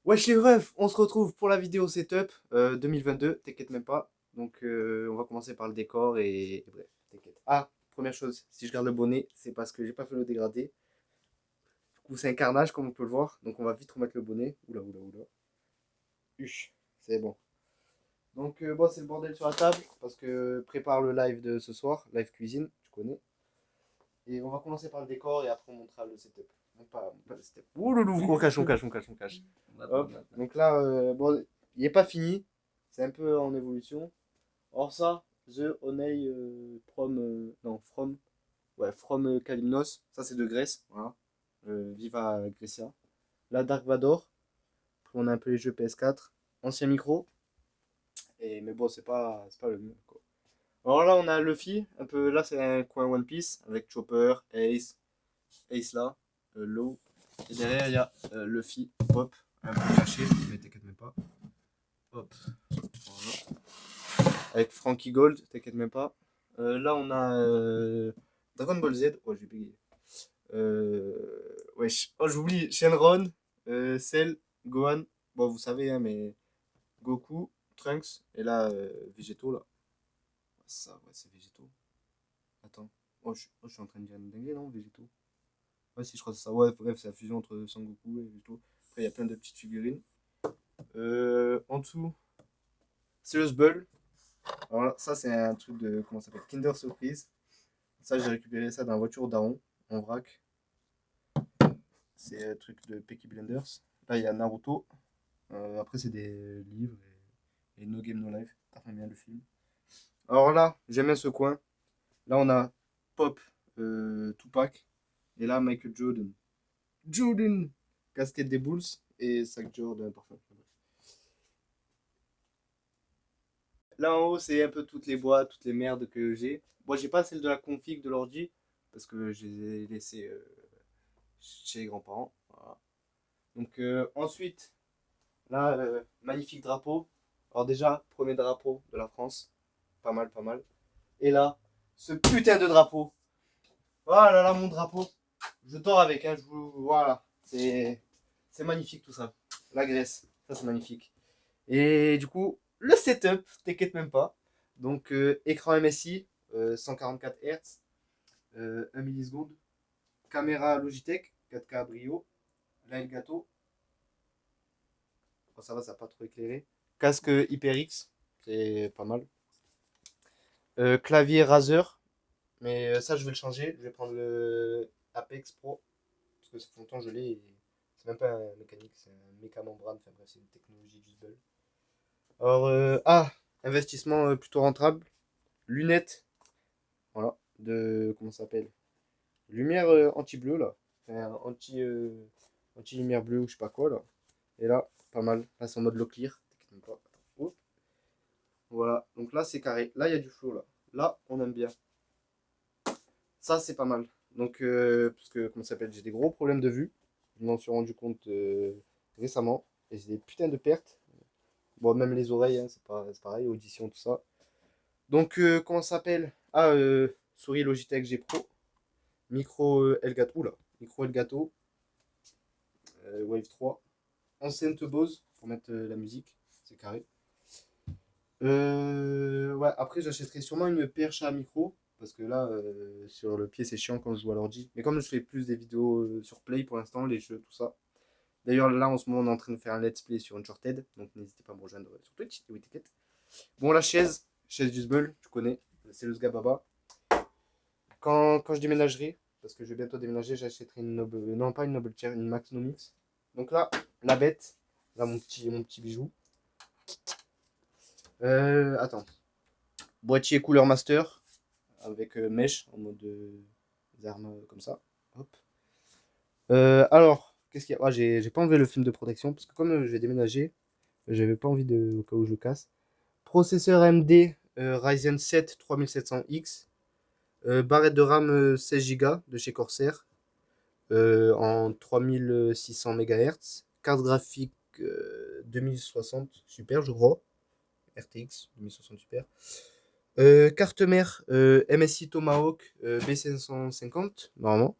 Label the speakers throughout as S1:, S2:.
S1: Wesh les refs, on se retrouve pour la vidéo setup 2022, t'inquiète même pas. Donc on va commencer par le décor et bref, t'inquiète. Ah, première chose, si je garde le bonnet, c'est parce que j'ai pas fait le dégradé. Du coup c'est un carnage comme on peut le voir, donc on va vite remettre le bonnet. Oula oula oula. Huch, c'est bon. Donc bon c'est le bordel sur la table parce que prépare le live de ce soir, live cuisine, tu connais. Et on va commencer par le décor et après on montrera le setup. Non, pas le setup. Ouh loulou, on cache, on cache, on cache, on cache. Hop, donc là, bon, il n'est pas fini. C'est un peu en évolution. Or ça, The Honey From, non, From, ouais, From Kalymnos. Ça, c'est de Grèce, voilà. Viva Grecia. La Dark Vador. Après, on a un peu les jeux PS4. Ancien micro. Mais bon, c'est pas le mieux, quoi. Alors là, on a Luffy. Un peu, là, c'est un coin One Piece avec Chopper, Ace, Ace là, Law. Et derrière, il y a Luffy, Hop, un peu caché, mais t'inquiète même pas. Hop, voilà. Avec Frankie Gold, t'inquiète même pas. Là, on a Dragon Ball Z. Oh, j'ai bégayé. Wesh. Oh, j'oublie. Shenron, Cell, Gohan. Bon, vous savez, hein, mais Goku, Trunks, et là, Végétaux, là. Ça, ouais, c'est Végétaux. Attends. Oh, je suis en train de dire une dinguerie, non, Végétaux? Ouais, si, je crois que c'est ça. Ouais, bref, c'est la fusion entre Son Goku et Végétaux. Après, il y a plein de petites figurines. En dessous, Serious Bull. Alors là, ça, c'est un truc de, comment ça s'appelle? Kinder Surprise. Ça, j'ai récupéré ça dans la voiture d'Aaron, en vrac. C'est un truc de Peaky Blinders. Là, il y a Naruto. Après, c'est des livres et No Game No Life. T'as bien le film. Alors là, j'aime bien ce coin. Là, on a Pop, Tupac. Et là, Michael Jordan. Jordan! Casquette des Bulls et sac Jordan parfum. Là en haut, c'est un peu toutes les boîtes, toutes les merdes que j'ai. Moi, j'ai pas celle de la config de l'ordi parce que je les ai laissées chez les grands-parents. Voilà. Donc ensuite, là, magnifique drapeau. Alors déjà, premier drapeau de la France. Pas mal, pas mal. Et là, ce putain de drapeau. Voilà là, mon drapeau. Je dors avec, hein, voilà. C'est magnifique tout ça. La Grèce, ça c'est magnifique. Et du coup, le setup, t'inquiète même pas. Donc, écran MSI, 144 Hz, 1 milliseconde. Caméra Logitech, 4K Brio. Là, gâteau. Oh, ça va, ça n'a pas trop éclairé. Casque HyperX, c'est pas mal. Clavier Razer, mais ça, je vais le changer. Je vais prendre le Apex Pro, parce que ça fait longtemps que je l'ai. C'est même pas un mécanique, c'est un méca membrane. Enfin bref, c'est une technologie visuelle. Alors, investissement plutôt rentable. Lunettes, voilà, de, comment ça s'appelle? Lumière anti-bleu, là. Enfin, anti-lumière bleue ou je sais pas quoi, là. Et là, pas mal. Là, c'est en mode low clear. T'inquiète même pas. Attends. Hop. Voilà, donc là, c'est carré. Là, il y a du flow, là. Là, on aime bien. Ça, c'est pas mal. Donc, parce que, comment ça s'appelle? J'ai des gros problèmes de vue. Je m'en suis rendu compte récemment. Et j'ai des putains de pertes. Bon, même les oreilles, hein, c'est pareil, audition, tout ça. Donc, comment ça s'appelle? Ah, souris Logitech G Pro. Micro Elgato. Oula. Micro Elgato. Wave 3. Enceinte Bose pour mettre la musique. C'est carré. Ouais, après, j'achèterai sûrement une perche à micro. Parce que là, sur le pied, c'est chiant quand je joue à l'ordi. Mais comme je fais plus des vidéos sur Play pour l'instant, les jeux, tout ça. D'ailleurs, là, en ce moment, on est en train de faire un let's play sur Uncharted. Donc, n'hésitez pas à me rejoindre sur Twitch. Oui, t'inquiète. Bon, la chaise d'Usbel, tu connais. C'est le Sgababa. Quand je déménagerai, parce que je vais bientôt déménager, j'achèterai une noble, non pas une noble chair, une Maxinomix. Donc là, la bête, là mon petit bijou. Attends, boîtier couleur master avec mèche en mode armes comme ça. Hop. Alors, qu'est-ce qu'il y a? Ah, j'ai pas enlevé le film de protection parce que comme je vais déménager, j'avais pas envie de au cas où je le casse. Processeur AMD Ryzen 7 3700X, barrette de RAM 16 Go de chez Corsair, en 3600 MHz. Carte graphique 2060 Super, je crois. RTX 2060 Super. Carte mère MSI Tomahawk B550, normalement.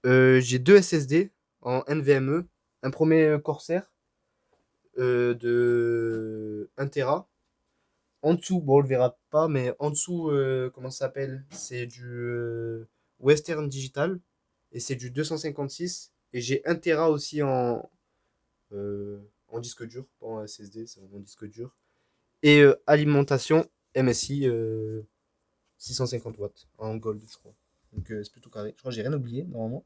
S1: J'ai deux SSD en NVMe, un premier Corsair de 1 Tera. En dessous, bon, on le verra pas, mais en dessous, comment ça s'appelle? C'est du Western Digital et c'est du 256. Et j'ai 1 Tera aussi en disque dur, pas en SSD, c'est en disque dur. Et alimentation MSI 650 watts en gold, je crois. Donc c'est plutôt carré. Je crois que j'ai rien oublié normalement.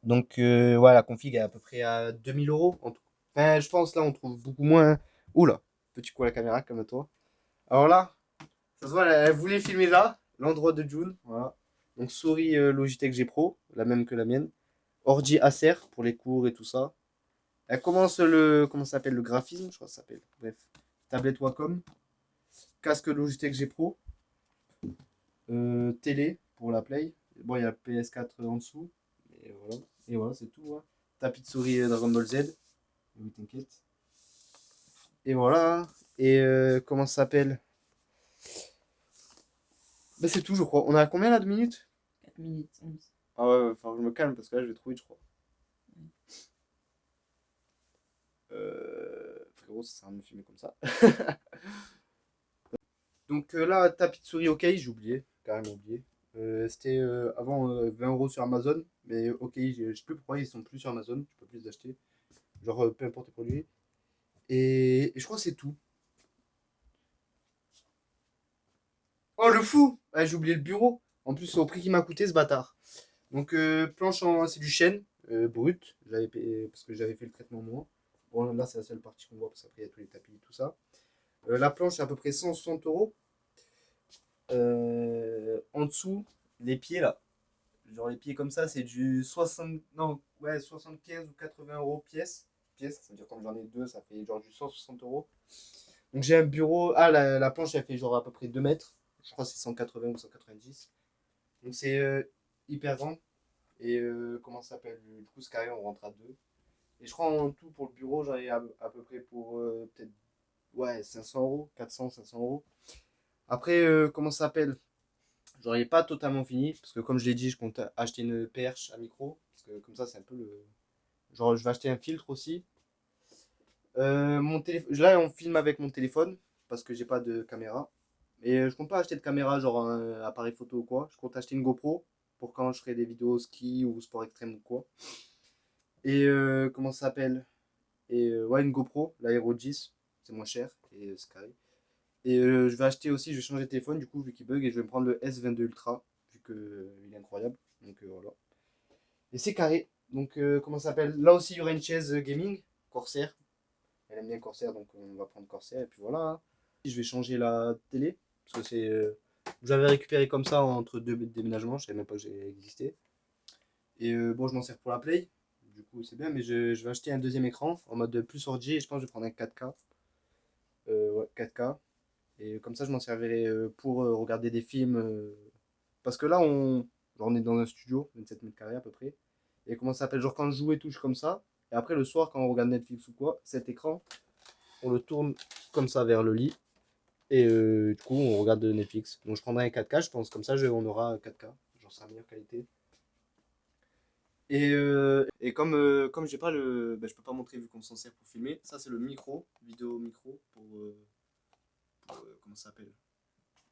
S1: Donc voilà, la config est à peu près à 2000 euros en tout. Enfin, je pense là on trouve beaucoup moins. Oula, petit coup à la caméra comme toi. Alors là, ça se voit, elle voulait filmer là, l'endroit de June. Voilà. Donc souris Logitech G Pro, la même que la mienne. Ordi Acer pour les cours et tout ça. Elle commence comment ça s'appelle, le graphisme, je crois que ça s'appelle. Bref, tablette Wacom, casque Logitech G Pro, télé pour la Play. Bon, il y a la PS4 en dessous. Et voilà, c'est tout, hein. Tapis de souris Dragon Ball Z. Oui, t'inquiète. Et voilà. Et comment ça s'appelle? Bah, c'est tout, je crois. On a combien là de minutes?
S2: 4 minutes 11.
S1: Ah ouais, enfin, je me calme parce que là, je vais trop vite, je crois. Frérot, ça sert à me filmer comme ça. Donc là, tapis de souris, ok, j'ai oublié, carrément oublié. C'était avant 20 euros sur Amazon, mais ok, je sais plus pourquoi ils sont plus sur Amazon, je peux plus les acheter. Genre, peu importe les produits. Et je crois que c'est tout. Oh, le fou! Ah, j'ai oublié le bureau. En plus, au prix qu'il m'a coûté, ce bâtard. Donc, planche en. C'est du chêne brut. J'avais payé parce que j'avais fait le traitement moi. Bon, là, c'est la seule partie qu'on voit parce qu'après, il y a tous les tapis et tout ça. La planche, c'est à peu près 160 euros. En dessous, les pieds là. Genre, les pieds comme ça, c'est du 60. Non, ouais, 75 ou 80 euros pièce. Ça veut dire quand j'en ai deux, ça fait genre du 160 euros. Donc, j'ai un bureau. Ah, la planche, elle fait genre à peu près 2 mètres. Je crois que c'est 180 ou 190. Donc c'est hyper grand. Et comment ça s'appelle? Du coup, ce carré, on rentre à deux. Et je crois en tout pour le bureau, j'en ai à peu près pour peut-être ouais, 500 euros, 400, 500 euros. Après, comment ça s'appelle? J'en ai pas totalement fini, parce que comme je l'ai dit, je compte acheter une perche à micro. Parce que comme ça, c'est un peu le. Genre, je vais acheter un filtre aussi. Mon téléphone. Là, on filme avec mon téléphone, parce que j'ai pas de caméra. Et je compte pas acheter de caméra, genre un appareil photo ou quoi. Je compte acheter une GoPro pour quand je ferai des vidéos ski ou sport extrême ou quoi. Et comment ça s'appelle? Et ouais, une GoPro, la Hero 10, c'est moins cher et c'est carré. Et je vais acheter aussi, je vais changer de téléphone du coup, vu qu'il bug, et je vais me prendre le S22 Ultra, vu que il est incroyable. Donc voilà. Et c'est carré. Donc comment ça s'appelle? Là aussi, il y aura une chaise gaming, Corsair. Elle aime bien Corsair, donc on va prendre Corsair, et puis voilà, hein. Je vais changer la télé, parce que c'est. Je l'avais récupéré comme ça entre deux déménagements, je savais même pas que j'ai existé. Et bon, je m'en sers pour la Play, du coup c'est bien, mais je vais acheter un deuxième écran en mode plus ordi, et je pense que je vais prendre un 4K. Ouais, 4K. Et comme ça, je m'en servirai pour regarder des films. Parce que là, genre, on est dans un studio, 27 mètres carrés à peu près. Et comment ça s'appelle? Genre quand je joue et tout, je suis comme ça. Et après, le soir, quand on regarde Netflix ou quoi, cet écran, on le tourne comme ça vers le lit. Et du coup, on regarde Netflix. Donc, je prendrai un 4K, je pense. Comme ça, on aura un 4K. Genre, c'est la meilleure qualité. Et comme j'ai pas le. Bah, je peux pas montrer vu qu'on s'en sert pour filmer. Ça, c'est le micro, vidéo micro, comment ça s'appelle?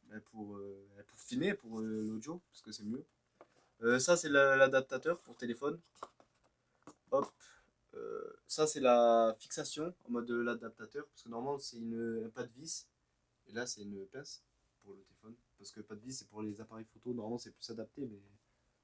S1: Bah, pour filmer, pour l'audio, parce que c'est mieux. Ça, c'est l'adaptateur pour téléphone. Hop. Ça, c'est la fixation en mode l'adaptateur. Parce que normalement, c'est un pas de vis. Et là, c'est une pince pour le téléphone. Parce que pas de vis, c'est pour les appareils photo. Normalement, c'est plus adapté, mais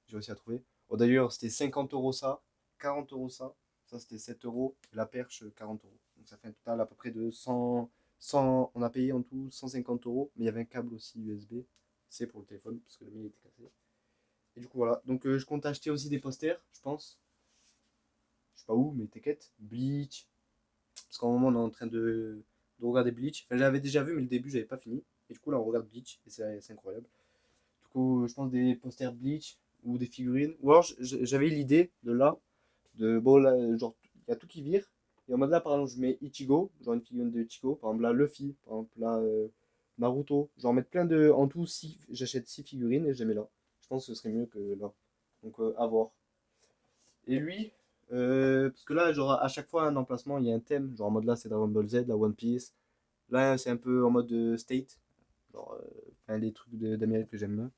S1: j'ai réussi à trouver. Bon, d'ailleurs, c'était 50 euros ça, 40 euros ça. Ça, c'était 7 euros. La perche, 40 euros. Donc, ça fait un total à peu près de 100. On a payé en tout 150 euros. Mais il y avait un câble aussi USB. C'est pour le téléphone, parce que le mien était cassé. Et du coup, voilà. Donc, je compte acheter aussi des posters, je pense. Je sais pas où, mais t'inquiète. Bleach. Parce qu'en moment, on est en train de regarder Bleach. Enfin, j'avais déjà vu, mais le début, j'avais pas fini. Et du coup, là, on regarde Bleach. Et c'est incroyable. Du coup, je pense des posters Bleach ou des figurines. Ou alors, j'avais l'idée de là. Bon, là, genre, il y a tout qui vire. Et en mode là, par exemple, je mets Ichigo. Genre une figurine de Ichigo. Par exemple, là, Luffy. Par exemple, là, Naruto. Genre, mettre plein de. En tout, j'achète 6 figurines et je les mets là. Je pense que ce serait mieux que là. Donc, à voir. Et lui, Parce que là, genre, à chaque fois, un emplacement, il y a un thème. Genre, en mode là, c'est Dragon Ball Z, la One Piece. Là, c'est un peu en mode state. Genre, enfin, les trucs d'Amérique que j'aime bien.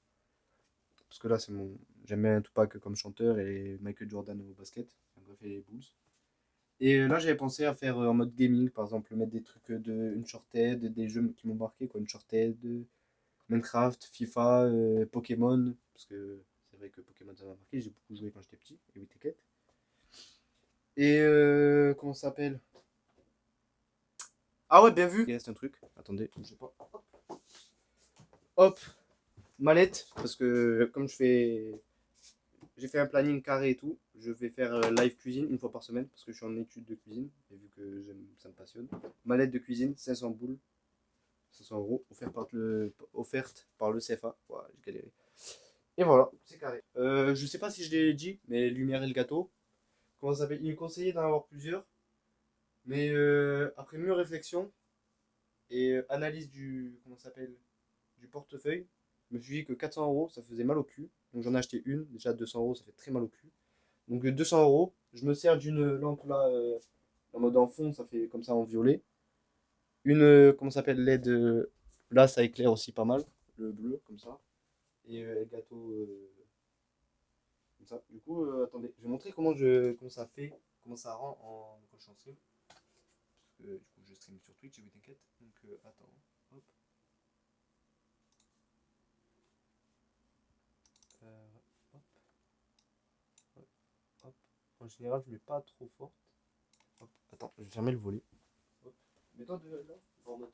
S1: Parce que là, c'est mon. J'aime bien Tupac comme chanteur et Michael Jordan au basket. Enfin, bref, et les Bulls. Et là, j'avais pensé à faire en mode gaming, par exemple, mettre des trucs de Uncharted, des jeux qui m'ont marqué, quoi. Uncharted, Minecraft, FIFA, Pokémon. Parce que c'est vrai que Pokémon, ça m'a marqué. J'ai beaucoup joué quand j'étais petit. Et oui, t'inquiète. Et comment ça s'appelle? Ah ouais, bien vu. Il reste un truc. Attendez, je sais pas. Hop, mallette. Parce que comme j'ai fait un planning carré et tout. Je vais faire live cuisine une fois par semaine parce que je suis en étude de cuisine et vu que ça me passionne. Mallette de cuisine, 500 boules, 500 € offerte par le CFA. Voilà, j'ai galéré. Et voilà, c'est carré. Je sais pas si je l'ai dit, mais lumière et le gâteau. Comment ça s'appelle? Il est conseillé d'en avoir plusieurs, mais après mûre réflexion et analyse du comment ça s'appelle du portefeuille, je me suis dit que 400 € ça faisait mal au cul. Donc j'en ai acheté une. Déjà 200 € ça fait très mal au cul. Donc 200 €, je me sers d'une lampe là, en mode en fond, ça fait comme ça en violet. Une, comment ça s'appelle, LED, là ça éclaire aussi pas mal, le bleu comme ça. Et le gâteau comme ça. Du coup, attendez, je vais montrer comment ça fait, comment ça rend quand je suis en stream. Parce que du coup je stream sur Twitch, et oui t'inquiète. Donc attends, hop. Hop, hop, hop. En général, je mets pas trop fort. Hop, attends, je vais fermer le volet. Hop. Mets-toi de là. On va remettre,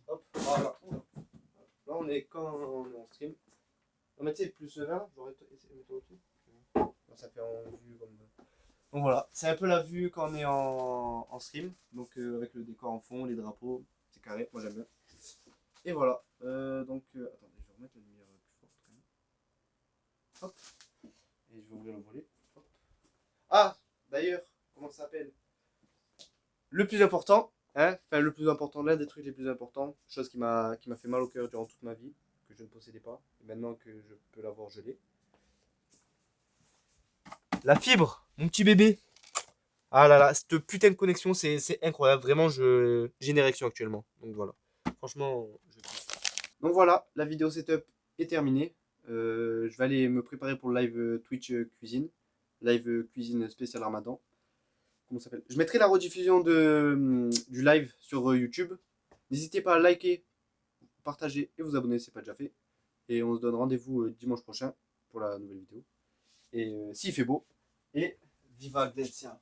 S1: hop, voilà. Oula. Là, quand on est en stream. Non, mais tu sais, plus vert, j'aurais essayé de mettre au-dessus. Non, ça fait en vue comme. Donc voilà, c'est un peu la vue quand on est en stream. Donc avec le décor en fond, les drapeaux, c'est carré, moi j'aime bien. Et voilà. Donc, attendez, je vais remettre la lumière plus forte quand même. Hop. Et je vais ouvrir le volet. Hop. Ah, d'ailleurs, comment ça s'appelle? Le plus important, hein, enfin le plus important, l'un des trucs les plus importants, chose qui m'a fait mal au cœur durant toute ma vie, que je ne possédais pas, et maintenant que je peux l'avoir, je l'ai. La fibre, mon petit bébé. Ah là là, cette putain de connexion, c'est incroyable. Vraiment, j'ai une érection actuellement. Donc voilà. Franchement, je kiffe. Donc voilà, la vidéo setup est terminée. Je vais aller me préparer pour le live Twitch cuisine. Live cuisine spécial Ramadan. Comment ça s'appelle? Je mettrai la rediffusion du live sur YouTube. N'hésitez pas à liker, partager et vous abonner si ce n'est pas déjà fait. Et on se donne rendez-vous dimanche prochain pour la nouvelle vidéo. Et s'il fait beau. Et viva Glensia!